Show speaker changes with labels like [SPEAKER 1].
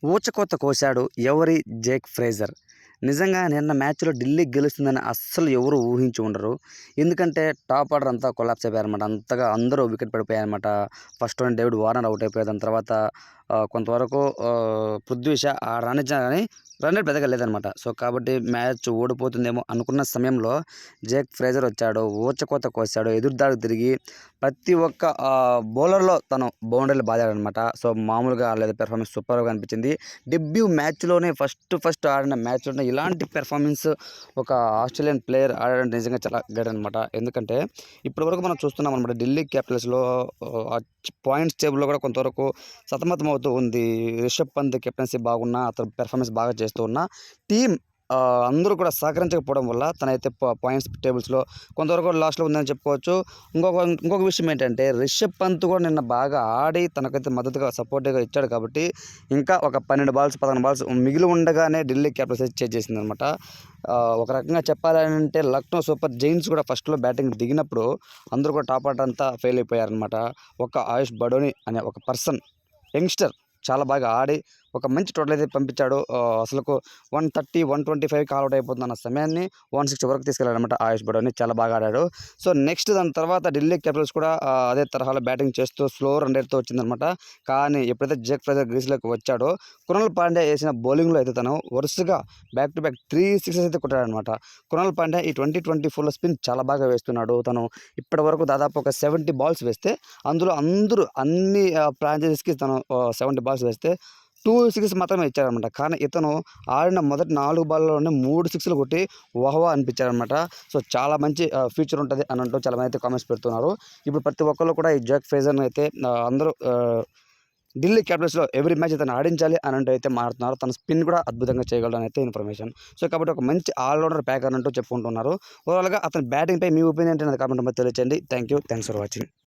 [SPEAKER 1] ఊచకోత కోశాడు ఎవరి Jake Fraser. నిజంగా నిన్న మ్యాచ్‌లో ఢిల్లీ గెలుస్తుందని అస్సలు ఎవరు ఊహించి ఉండరు. ఎందుకంటే టాప్ ఆర్డర్ అంతా కొలాప్స్ అయిపోయారనమాట. అంతగా అందరూ వికెట్ పడిపోయాయనమాట. First one David Warner out అయిపోయారు. దాని తర్వాత కొంతవరకు పృథ్వీ షా రాణించినా గానీ రన్ రేట్ పెద్దగా లేదనమాట. సో, కాబట్టి మ్యాచ్ ఓడిపోతుందేమో అనుకున్న సమయంలో జేక్ ఫ్రేజర్ వచ్చాడు. ఊచకోత కోశాడు. ఎదురుదాడికి తిరిగి ప్రతి ఒక్క బౌలర్‌లో తను బౌండరీలు బాదాడనమాట. సో, మామూలుగా ఆడలేదు. పెర్ఫార్మెన్స్ సూపర్‌గా అనిపించింది. డెబ్యూ మ్యాచ్‌లోనే ఫస్ట్ ఆడిన మ్యాచ్‌లోనే ఇలాంటి పెర్ఫార్మెన్స్ ఒక ఆస్ట్రేలియన్ ప్లేయర్ ఆడడం నిజంగా చాలా గ్రేట్ అనమాట. ఎందుకంటే ఇప్పటివరకు మనం చూస్తున్నాం అనమాట. ఢిల్లీ క్యాపిటల్స్‌లో పాయింట్స్ టేబుల్‌లో కూడా కొంతవరకు సతమతం అవుతూ ఉంది. రిషబ్ పంత్ కెప్టెన్సీ బాగున్నా, అతను పెర్ఫార్మెన్స్ బాగా చేస్తూ ఉన్నా, టీమ్ అందరూ కూడా సహకరించకపోవడం వల్ల తనైతే పాయింట్స్ టేబుల్స్‌లో కొంతవరకు లాస్ట్‌లో ఉందని చెప్పుకోవచ్చు. ఇంకొక విషయం ఏంటంటే రిషబ్ పంత్ కూడా నిన్న బాగా ఆడి తనకైతే మద్దతుగా సపోర్టివ్‌గా ఇచ్చాడు కాబట్టి ఇంకా ఒక 12 బాల్స్, 11 బాల్స్ మిగిలి ఉండగానే ఢిల్లీ క్యాపిటల్స్ అయితే చేసేసిందనమాట. ఒక రకంగా చెప్పాలంటే లక్నో సూపర్ జెయింట్స్ కూడా ఫస్ట్‌లో బ్యాటింగ్ దిగినప్పుడు అందరూ కూడా టాప్ ఆర్డర్ అంతా ఫెయిల్ అయిపోయారనమాట. ఒక ఆయుష్ బడోని అనే ఒక పర్సన్ యంగ్‌స్టర్ చాలా బాగా ఆడి ఒక మంచి టోటల్ అయితే పంపించాడు. అసలుకు 130, 125కి ఆల్ ఔట్ అయిపోతుందన్న సమయాన్ని 160 వరకు తీసుకెళ్ళాడనమాట ఆయుష్ బడోని. చాలా బాగా ఆడాడు. సో, నెక్స్ట్ దాని తర్వాత ఢిల్లీ క్యాపిటల్స్ కూడా అదే తరహాలో బ్యాటింగ్ చేస్తూ స్లో రన్ రేట్‌తో వచ్చిందనమాట. కానీ ఎప్పుడైతే జేక్ ఫ్రేజర్ క్రీజ్‌లోకి వచ్చాడో కృణాల్ పాండ్యా ఏసిన బౌలింగ్‌లో అయితే తను వరుసగా బ్యాక్ టు బ్యాక్ 3 సిక్సెస్ అయితే కొట్టాడనమాట. కృణాల్ పాండ్యా ఈ 2024లో స్పిన్ చాలా బాగా వేస్తున్నాడు. తను ఇప్పటివరకు దాదాపు ఒక 70 బాల్స్ వేస్తే అందులో అన్ని ఫ్రాంచైజీస్‌కి తను 70 బాల్స్ వేస్తే 2 సిక్సెస్ మాత్రమే ఇచ్చాడనమాట. కానీ ఇతను ఆడిన మొదటి 4 బాల్‌లోనే 3 సిక్స్‌లు కొట్టి వాహ్! అనిపించాడనమాట. సో, చాలా మంచి ఫ్యూచర్ ఉంటది అని అంటూ చాలామంది అయితే కామెంట్స్ పెడుతున్నారు. ఇప్పుడు ప్రతి ఒక్కళ్ళు కూడా ఈ జేక్ ఫ్రేజర్‌ని అయితే అందరూ ఢిల్లీ క్యాపిటల్స్‌లో ఎవ్రీ మ్యాచ్ ఇతన్ని ఆడించాలి అని అంటూ అయితే మాట్లాడుతున్నారు. తన స్పిన్ కూడా అద్భుతంగా చేయగలడని అయితే ఇన్ఫర్మేషన్. సో, కాబట్టి ఒక మంచి ఆల్ రౌండర్ ప్యాకర్ అంటూ చెప్పుకుంటున్నారు. ఓవరాల్‌గా అతని బ్యాటింగ్‌పై మీ ఒపీనియన్ ఏంటి అనేది కామెంట్ రూపంలో తెలియచేయండి. Thanks for watching.